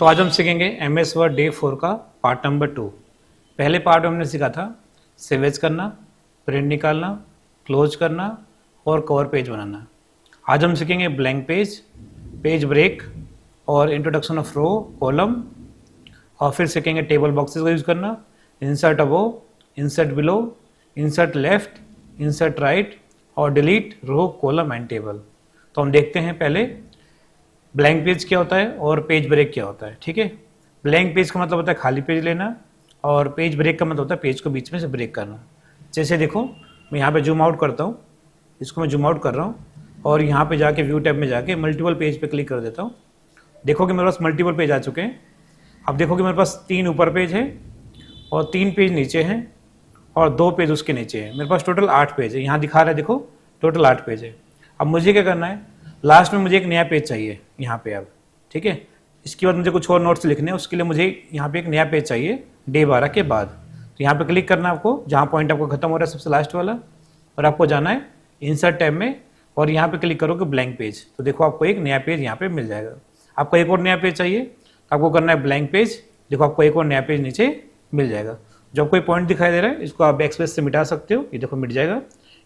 तो आज हम सीखेंगे MS वर्ड डे 4 का पार्ट नंबर 2। पहले पार्ट में हमने सीखा था सेवेज करना, प्रिंट निकालना, क्लोज करना और कवर पेज बनाना। आज हम सीखेंगे ब्लैंक पेज, पेज ब्रेक और इंट्रोडक्शन ऑफ रो कॉलम, और फिर सीखेंगे टेबल बॉक्सेस का यूज़ करना, insert above, insert below, insert left, insert right और delete row column and table. तो हम देखते हैं पहले ब्लैंक पेज क्या होता है और पेज ब्रेक क्या होता है। ठीक है, ब्लैंक पेज का मतलब होता है खाली पेज लेना और पेज ब्रेक का मतलब होता है पेज को बीच में से ब्रेक करना। जैसे देखो मैं यहाँ पे जूम आउट करता हूँ, इसको मैं जूम आउट कर रहा हूँ और यहाँ पे जाके व्यू टैब में जाके मल्टीपल पेज पे क्लिक कर देता हूँ। देखो कि मेरे पास मल्टीपल पेज आ चुके हैं। अब देखो कि मेरे पास 3 ऊपर पेज है और 3 पेज नीचे हैं और 2 पेज उसके नीचे है। मेरे पास टोटल 8 पेज है। यहाँ दिखा रहा है देखो टोटल 8 पेज है। अब मुझे क्या करना है, लास्ट में मुझे एक नया पेज चाहिए यहाँ पे। अब ठीक है, इसके बाद मुझे कुछ और नोट्स लिखने हैं, उसके लिए मुझे यहाँ पे एक नया पेज चाहिए डे 12 के बाद। तो यहाँ पे क्लिक करना है आपको, जहाँ पॉइंट आपको खत्म हो रहा है सबसे लास्ट वाला, और आपको जाना है इंसर्ट टैब में और यहाँ पे क्लिक करोगे ब्लैंक पेज। तो देखो आपको एक नया पेज यहाँ पे मिल जाएगा। आपको एक और नया पेज चाहिए तो आपको करना है ब्लैंक पेज। देखो आपको एक और नया पेज नीचे मिल जाएगा। जो कोई पॉइंट दिखाई दे रहा है इसको आप बैक स्पेस से मिटा सकते हो, ये देखो मिट जाएगा।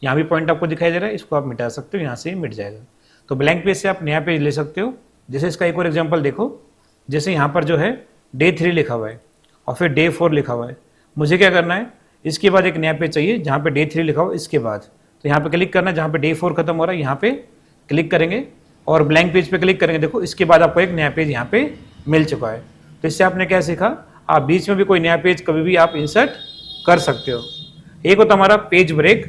यहाँ भी पॉइंट आपको दिखाई दे रहा है, इसको आप मिटा सकते हो, यहाँ से मिट जाएगा। तो ब्लैंक पेज से आप नया पेज ले सकते हो। जैसे इसका एक और एग्जांपल देखो, जैसे यहाँ पर जो है डे 3 लिखा हुआ है और फिर डे 4 लिखा हुआ है। मुझे क्या करना है, इसके बाद एक नया पेज चाहिए जहाँ पे डे 3 लिखा हुआ है इसके बाद। तो यहाँ पे क्लिक करना है, जहाँ पे डे 4 खत्म हो रहा है यहाँ पे क्लिक करेंगे और ब्लैंक पेज पे क्लिक करेंगे। देखो इसके बाद आपको एक नया पेज यहाँ पे मिल चुका है। तो इससे आपने क्या सीखा, आप बीच में भी कोई नया पेज कभी भी आप इंसर्ट कर सकते हो। एक होता हमारा पेज ब्रेक।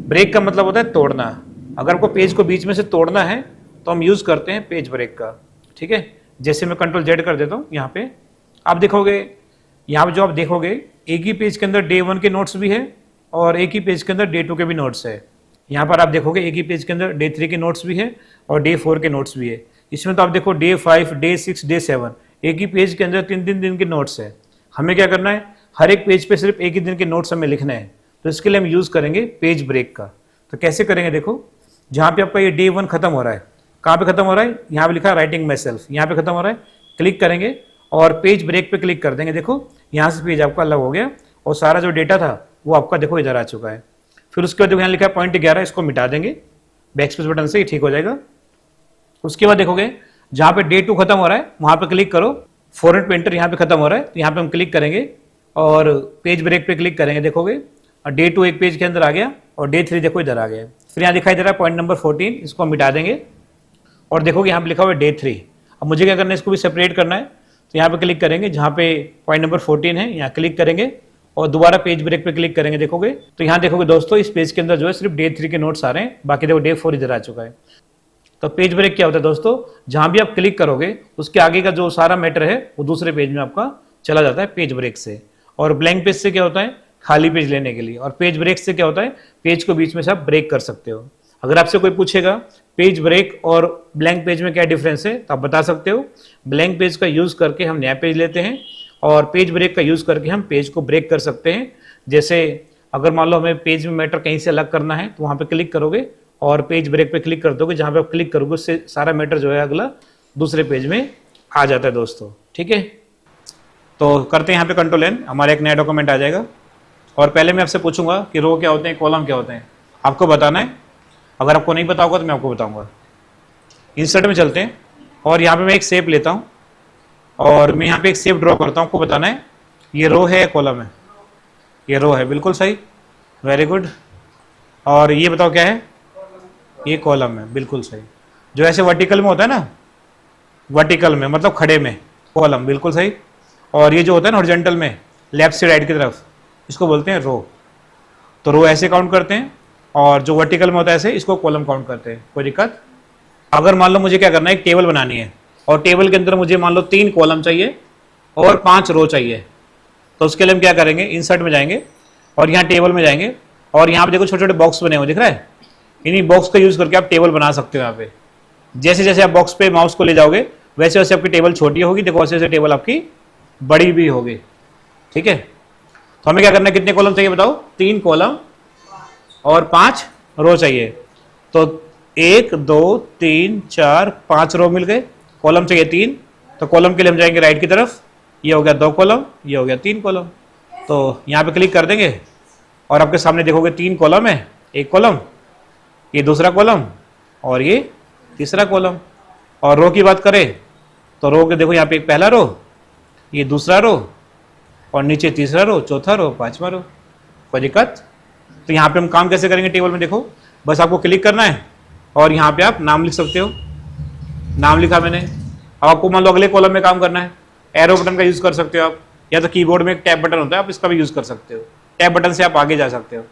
ब्रेक का मतलब होता है तोड़ना। अगर आपको पेज को बीच में से तोड़ना है तो हम यूज़ करते हैं पेज ब्रेक का। ठीक है, जैसे मैं Ctrl Z कर देता हूँ, यहाँ पे आप देखोगे, यहाँ पे जो आप देखोगे एक ही पेज के अंदर डे 1 के नोट्स भी है और एक ही पेज के अंदर डे 2 के भी नोट्स है। यहाँ पर आप देखोगे एक ही पेज के अंदर डे 3 के नोट्स भी है और डे 4 के नोट्स भी है। इसमें तो आप देखो डे 5, डे 6, डे 7 एक ही पेज के अंदर 3-3 दिन के नोट्स है। हमें क्या करना है, हर एक पेज पे सिर्फ एक ही दिन के नोट्स हमें लिखना है। तो इसके लिए हम यूज़ करेंगे पेज ब्रेक का। तो कैसे करेंगे, देखो जहाँ पे आपका ये डे 1 खत्म हो रहा है, कहाँ पे खत्म हो रहा है, यहाँ पे लिखा है राइटिंग माई सेल्फ, यहाँ पे खत्म हो रहा है। क्लिक करेंगे और पेज ब्रेक पे क्लिक कर देंगे। देखो यहाँ से पेज आपका अलग हो गया और सारा जो डेटा था वो आपका देखो इधर आ चुका है। फिर उसके बाद देखो यहाँ लिखा है पॉइंट 11, इसको मिटा देंगे बैक स्पेस बटन से, ही ठीक हो जाएगा। उसके बाद देखोगे जहाँ पे डे 2 खत्म हो रहा है वहाँ पे क्लिक करो, फॉरवर्ड पेंटर यहाँ पे खत्म हो रहा है तो यहाँ पे हम क्लिक करेंगे और पेज ब्रेक पे क्लिक करेंगे। देखोगे डे 2 एक पेज के अंदर आ गया और डे 3 देखो इधर आ गया। फिर यहाँ दिखाई दे रहा है पॉइंट नंबर 14, इसको हम मिटा देंगे और देखोगे यहाँ पे लिखा हुआ है डे 3। अब मुझे क्या करना है, इसको भी सेपरेट करना है। तो यहाँ पे क्लिक करेंगे, जहाँ पे पॉइंट नंबर 14 है यहाँ क्लिक करेंगे और दोबारा पेज ब्रेक पे क्लिक करेंगे। देखोगे तो यहाँ देखोगे दोस्तों इस पेज के अंदर जो है सिर्फ डे 3 के नोट्स आ रहे हैं, बाकी देखो डे 4 इधर आ चुका है। तो पेज ब्रेक क्या होता है दोस्तों, जहाँ भी आप क्लिक करोगे उसके आगे का जो सारा मैटर है वो दूसरे पेज में आपका चला जाता है पेज ब्रेक से। और ब्लैंक पेज से क्या होता है, खाली पेज लेने के लिए। और पेज ब्रेक से क्या होता है, पेज को बीच में से आप ब्रेक कर सकते हो। अगर आपसे कोई पूछेगा पेज ब्रेक और ब्लैंक पेज में क्या डिफरेंस है तो आप बता सकते हो, ब्लैंक पेज का यूज़ करके हम नया पेज लेते हैं और पेज ब्रेक का यूज़ करके हम पेज को ब्रेक कर सकते हैं। जैसे अगर मान लो हमें पेज में मैटर कहीं से अलग करना है तो वहाँ पे क्लिक करोगे और पेज ब्रेक पे क्लिक कर दोगे, जहाँ पे आप क्लिक करोगे उससे सारा मैटर जो है अगला दूसरे पेज में आ जाता है दोस्तों। ठीक है, तो करते हैं यहाँ पे Ctrl+N, हमारा एक नया डॉक्यूमेंट आ जाएगा। और पहले मैं आपसे पूछूंगा कि रो क्या होते हैं, कॉलम क्या होते हैं, आपको बताना है। अगर आपको नहीं पता होगा तो मैं आपको बताऊंगा। इंसर्ट में चलते हैं और यहाँ पे मैं एक शेप लेता हूँ और मैं यहाँ पे एक शेप ड्रॉ करता हूँ। आपको बताना है ये रो है या कॉलम है। ये रो है, बिल्कुल सही, वेरी गुड। और ये बताओ क्या है, ये कॉलम है, बिल्कुल सही। जो ऐसे वर्टिकल में होता है ना, वर्टिकल में मतलब खड़े में, कॉलम, बिल्कुल सही। और ये जो होता है ना हॉरिजॉन्टल में, लेफ्ट से राइट की तरफ, इसको बोलते हैं रो। तो रो ऐसे काउंट करते हैं और जो वर्टिकल में होता है ऐसे, इसको कॉलम काउंट करते हैं। कोई दिक्कत। अगर मान लो मुझे क्या करना है, एक टेबल बनानी है और टेबल के अंदर मुझे मान लो 3 कॉलम चाहिए और 5 रो चाहिए, तो उसके लिए हम क्या करेंगे, इंसर्ट में जाएंगे और यहाँ टेबल में जाएंगे और यहाँ पे देखो छोटे छोटे बॉक्स बने हुए दिख रहा है। इन्हीं बॉक्स का यूज़ करके आप टेबल बना सकते हो। यहाँ पे जैसे जैसे आप बॉक्स पे माउस को ले जाओगे वैसे वैसे आपकी टेबल छोटी होगी, देखो वैसे वैसे टेबल आपकी बड़ी भी होगी। ठीक है, तो हमें क्या करना है, कितने कॉलम चाहिए बताओ, 3 कॉलम और 5 रो चाहिए। तो 1 2 3 4 5 रो मिल गए, कॉलम चाहिए 3 तो कॉलम के लिए हम जाएंगे राइट की तरफ, ये हो गया 2 कॉलम, ये हो गया 3 कॉलम। तो यहाँ पे क्लिक कर देंगे और आपके सामने देखोगे 3 कॉलम है, एक कॉलम, ये दूसरा कॉलम और ये तीसरा कॉलम। और रो की बात करें तो रो के देखो यहाँ पे एक पहला रो, ये दूसरा रो और नीचे तीसरा रो, चौथा रो, 5वां रो। कोई दिक्कत? तो यहाँ पे हम काम कैसे करेंगे टेबल में, देखो बस आपको क्लिक करना है और यहाँ पे आप नाम लिख सकते हो। नाम लिखा मैंने। अब आपको मान लो अगले कॉलम में काम करना है, एरो बटन का यूज कर सकते हो आप, या तो कीबोर्ड में एक टैब बटन होता है, आप इसका भी यूज कर सकते हो। टैब बटन से आप आगे जा सकते हो।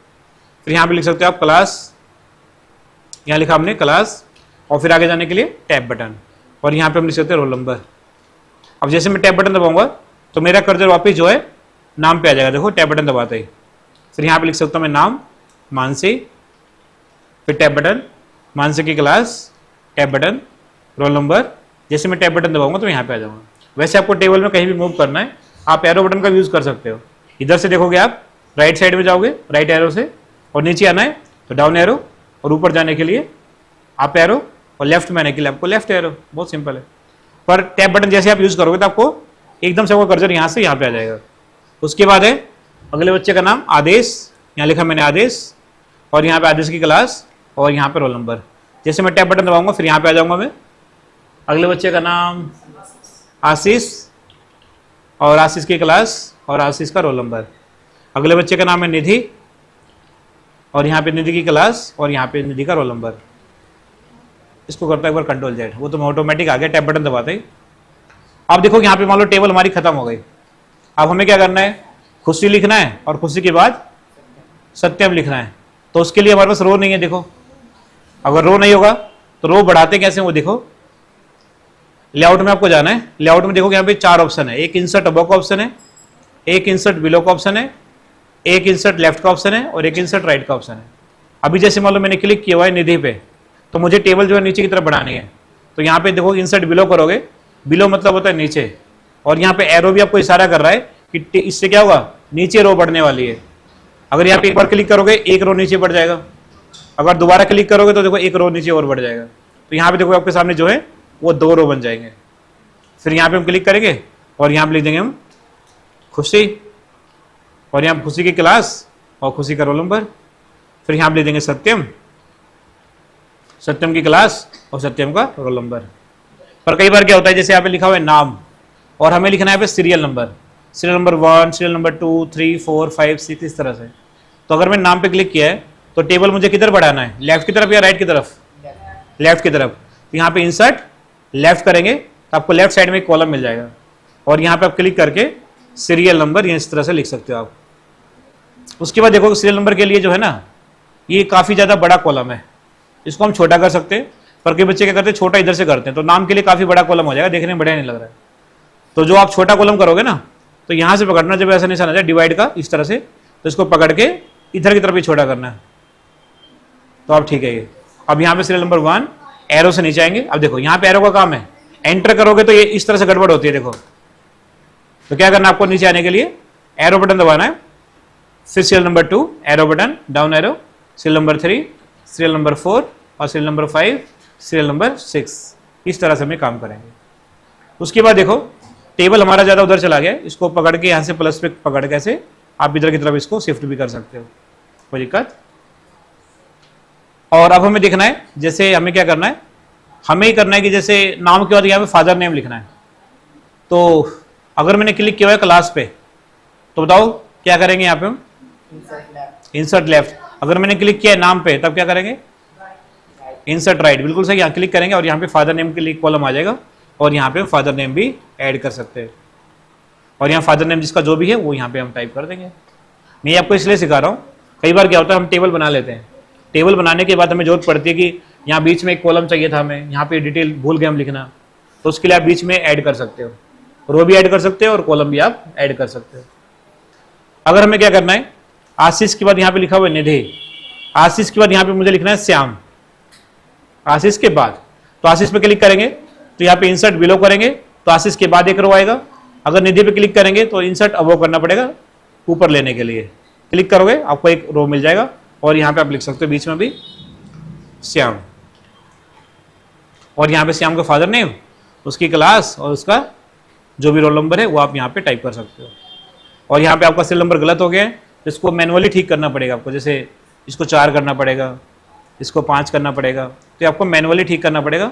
फिर यहाँ पे लिख सकते हो आप क्लास, यहाँ लिखा हमने क्लास, और फिर आगे जाने के लिए टैब बटन, और यहाँ पे हम लिख सकते हैं रोल नंबर। अब जैसे मैं टैब बटन दबाऊंगा तो मेरा कर्सर वापस जो है नाम पे आ जाएगा, देखो टैब बटन दबाते ही। फिर यहाँ पे लिख सकता हूँ मैं नाम मानसी, फिर टैब बटन, मानसी की class, tab button, roll number. जैसे मैं टैब बटन दबाऊंगा तो यहाँ पे आ जाऊंगा। वैसे आपको टेबल में कहीं भी मूव करना है आप एरो बटन का यूज कर सकते हो। इधर से देखोगे आप राइट साइड में जाओगे राइट एरो से, और नीचे आना है तो डाउन एरो, और ऊपर जाने के लिए अप एरो, और लेफ्ट में आने के लिए आपको लेफ्ट एरो। बहुत सिंपल है। पर टैब बटन जैसे आप यूज करोगे तो आपको एकदम से वो कर्सर यहाँ से यहाँ पे आ जाएगा। उसके बाद है अगले बच्चे का नाम आदेश, यहाँ लिखा मैंने आदेश, और यहाँ पे आदेश की क्लास, और यहाँ पे रोल नंबर। जैसे मैं टैब बटन दबाऊंगा फिर यहाँ पे आ जाऊंगा मैं। अगले बच्चे का नाम आशीष, और आशीष की क्लास और आशीष का रोल नंबर। अगले बच्चे का नाम है निधि, और यहाँ पे निधि की क्लास और यहाँ पे निधि का रोल नंबर। इसको करता है एक बार कंट्रोल जेड, वो तो ऑटोमेटिक आ गया टैब बटन दबाते ही। अब देखो यहाँ पे मान लो टेबल हमारी खत्म हो गई। अब हमें क्या करना है, खुशी लिखना है और खुशी के बाद सत्यम लिखना है। तो उसके लिए हमारे पास रो नहीं है। देखो अगर रो नहीं होगा तो रो बढ़ाते कैसे वो देखो। लेआउट में आपको जाना है। लेआउट में देखो यहाँ पे 4 ऑप्शन है। एक इंसर्ट अबव का ऑप्शन है, एक इंसर्ट बिलो का ऑप्शन है, एक इंसर्ट लेफ्ट का ऑप्शन है, और एक इंसर्ट राइट का ऑप्शन है। अभी जैसे मान लो मैंने क्लिक किया हुआ है निधि पे, तो मुझे टेबल जो है नीचे की तरफ बढ़ानी है। तो यहाँ पे देखो इंसर्ट बिलो करोगे, बिलो मतलब होता है नीचे, और यहाँ पे एरो भी आपको इशारा कर रहा है कि इससे क्या होगा, नीचे रो बढ़ने वाली है। अगर यहाँ पे एक बार क्लिक करोगे एक रो नीचे बढ़ जाएगा, अगर दोबारा क्लिक करोगे तो देखो एक रो नीचे और बढ़ जाएगा। तो यहाँ पे देखो आपके सामने जो है वो 2 रो बन जाएंगे। फिर यहाँ पे हम क्लिक करेंगे और यहाँ पे लिख देंगे हम खुशी, और यहाँ खुशी की क्लास और खुशी का रोल नंबर। फिर यहाँ पे लिख देंगे सत्यम, सत्यम की क्लास और सत्यम का रोल नंबर। पर कई बार क्या होता है, जैसे यहाँ पे लिखा हुआ है नाम, और हमें लिखना है पे serial number, serial number 1, serial number 2, 3, 4, 5, 6, इस तरह से। तो अगर मैं नाम पे क्लिक किया है तो टेबल मुझे किधर बढ़ाना है, लेफ्ट की तरफ या राइट की तरफ? लेफ्ट की तरफ। तो यहाँ पे इंसर्ट लेफ्ट करेंगे तो आपको लेफ्ट साइड में एक कॉलम मिल जाएगा, और यहाँ पे आप क्लिक करके सीरियल नंबर ये इस तरह से लिख सकते हो आप। उसके बाद देखो सीरियल नंबर के लिए जो है ना, ये काफ़ी ज़्यादा बड़ा कॉलम है, इसको हम छोटा कर सकते हैं। पर कई बच्चे क्या करते हैं, छोटा इधर से करते हैं, तो नाम के लिए काफ़ी बड़ा कॉलम हो जाएगा, देखने में बढ़िया नहीं लग रहा है। तो जो आप छोटा कॉलम करोगे ना, तो यहाँ से पकड़ना, जब ऐसा निशान आ जाए डिवाइड का इस तरह से, तो इसको पकड़ के इधर की तरफ भी छोटा करना है, तो आप ठीक है ये। अब यहाँ पे सीरियल नंबर 1 एरो से नीचे आएंगे। अब देखो यहाँ पे एरो का काम है, एंटर करोगे तो ये इस तरह से गड़बड़ होती है देखो। तो क्या करना है आपको, नीचे आने के लिए एरो बटन दबाना है, फिर serial number 2 arrow button, down arrow, serial number 3, serial number 4 और सीरियल नंबर 5, सीरियल नंबर 6। इस तरह से हम काम करेंगे। उसके बाद देखो टेबल हमारा ज़्यादा उधर चला गया, इसको पकड़ के यहाँ से प्लस पे पकड़ के ऐसे आप इधर की तरफ इसको शिफ्ट भी कर सकते हो, कोई दिक्कत। और अब हमें देखना है, जैसे हमें क्या करना है, हमें ही करना है कि जैसे नाम के बाद यहाँ पे फादर नेम लिखना है। तो अगर मैंने क्लिक किया हुआ है क्लास पे, तो बताओ क्या करेंगे यहाँ पे हम, इंसर्ट लेफ्ट। अगर मैंने क्लिक किया है नाम पे, तब क्या करेंगे, इंसर्ट राइट। बिल्कुल सही, यहाँ क्लिक करेंगे और यहाँ पे फादर नेम के लिए कॉलम आ जाएगा, और यहाँ पे फादर नेम भी ऐड कर सकते हैं, और यहाँ फादर नेम जिसका जो भी है वो यहाँ पे हम टाइप कर देंगे। मैं आपको इसलिए सिखा रहा हूँ, कई बार क्या होता है हम टेबल बना लेते हैं, टेबल बनाने के बाद हमें जरूरत पड़ती है कि यहाँ बीच में एक कॉलम चाहिए था हमें, यहाँ पे डिटेल भूल गए हम लिखना, तो उसके लिए आप बीच में ऐड कर सकते हो, रो भी ऐड कर सकते हो और कॉलम भी आप ऐड कर सकते हो। अगर हमें क्या करना है, आशीष के बाद यहाँ पे लिखा हुआ है निधि, आशीष के बाद यहाँ पे मुझे लिखना है श्याम, आशीष के बाद, तो आशीष पे क्लिक करेंगे तो यहाँ पे इंसर्ट बिलो करेंगे तो आशीष के बाद एक रो आएगा। अगर निधि पे क्लिक करेंगे तो इंसर्ट अबव करना पड़ेगा ऊपर लेने के लिए, क्लिक करोगे आपको एक रो मिल जाएगा, और यहाँ पे आप लिख सकते हो बीच में भी श्याम, और यहाँ पे श्याम का फादर नेम, उसकी क्लास और उसका जो भी रोल नंबर है वो आप यहाँ पे टाइप कर सकते हो। और यहाँ पे आपका सीरियल नंबर गलत हो गया है, इसको मैनुअली ठीक करना पड़ेगा आपको। जैसे इसको 4 करना पड़ेगा, इसको 5 करना पड़ेगा, तो ये आपको मैनुअली ठीक करना पड़ेगा।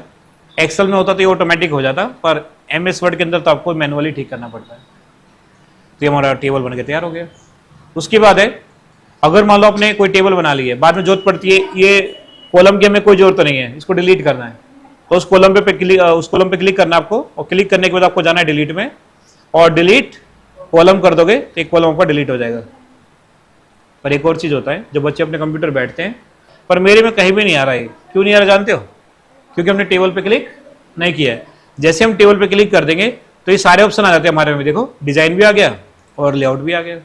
एक्सेल में होता तो ये ऑटोमेटिक हो जाता, पर MS वर्ड के अंदर तो आपको मैनुअली ठीक करना पड़ता है। तो ये हमारा टेबल बन के तैयार हो गया। उसके बाद है, अगर मान लो आपने कोई टेबल बना ली है, बाद में जरूरत पड़ती है, ये कॉलम की हमें कोई जरूरत नहीं है, इसको डिलीट करना है, तो उस कॉलम पे क्लिक करना आपको, और क्लिक करने के बाद आपको जाना है डिलीट में, और डिलीट कॉलम कर दोगे तो एक कॉलम आपका डिलीट हो जाएगा। पर एक और चीज़ होता है, जब बच्चे अपने कंप्यूटर बैठते हैं, पर मेरे में कहीं भी नहीं आ रहा है, क्यों नहीं आ रहा जानते हो? क्योंकि हमने टेबल पे क्लिक नहीं किया है। जैसे हम टेबल पे क्लिक कर देंगे तो ये सारे ऑप्शन आ जाते हैं हमारे में, देखो डिजाइन भी आ गया और लेआउट भी आ गया।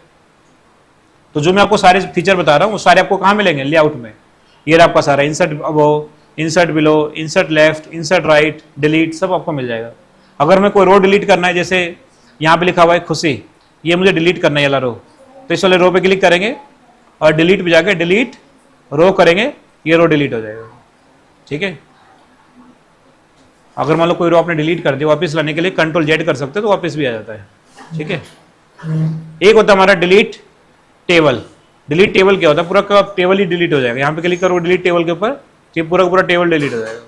तो जो मैं आपको सारे फीचर बता रहा हूँ वो सारे आपको कहाँ मिलेंगे? लेआउट में। ये आपका सारा insert above, insert below, insert left, insert right, delete, सब आपको मिल जाएगा। अगर मैं कोई रो डिलीट करना है, जैसे यहाँ पे लिखा हुआ है खुशी, ये मुझे डिलीट करना है वाला रो, तो इस वाले रो पे क्लिक करेंगे और डिलीट पे जाके डिलीट रो करेंगे, ये रो डिलीट हो जाएगा। ठीक है। अगर मान लो कोई रो आपने डिलीट कर दिया, वापस लाने के लिए Ctrl Z कर सकते हो तो वापस भी आ जाता है। ठीक है। एक होता है हमारा डिलीट टेबल। डिलीट टेबल क्या होता है? पूरा का टेबल ही डिलीट हो जाएगा। यहाँ पे क्लिक करो डिलीट टेबल के ऊपर, तो पूरा का पूरा टेबल डिलीट हो जाएगा।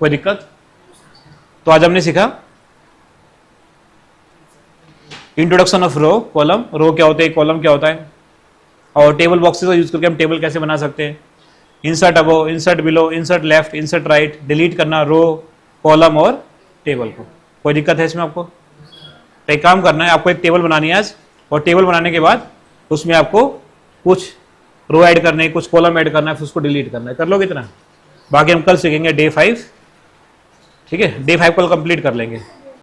कोई दिक्कत? तो आज हमने सीखा इंट्रोडक्शन ऑफ रो, कॉलम। रो क्या होता है, कॉलम क्या होता है, और टेबल बॉक्सेस का यूज करके हम टेबल कैसे बना सकते हैं। Insert above, insert below, insert left, insert right, delete करना रो, कॉलम और टेबल को। कोई दिक्कत है इसमें आपको? तो एक काम करना है, आपको एक टेबल बनानी है आज, और टेबल बनाने के बाद उसमें आपको कुछ रो ऐड करने है, कुछ कॉलम ऐड करना है, फिर उसको डिलीट करना है। कर लोगे इतना? बाकी हम कल सीखेंगे डे 5। ठीक है, डे 5 कल कंप्लीट कर लेंगे।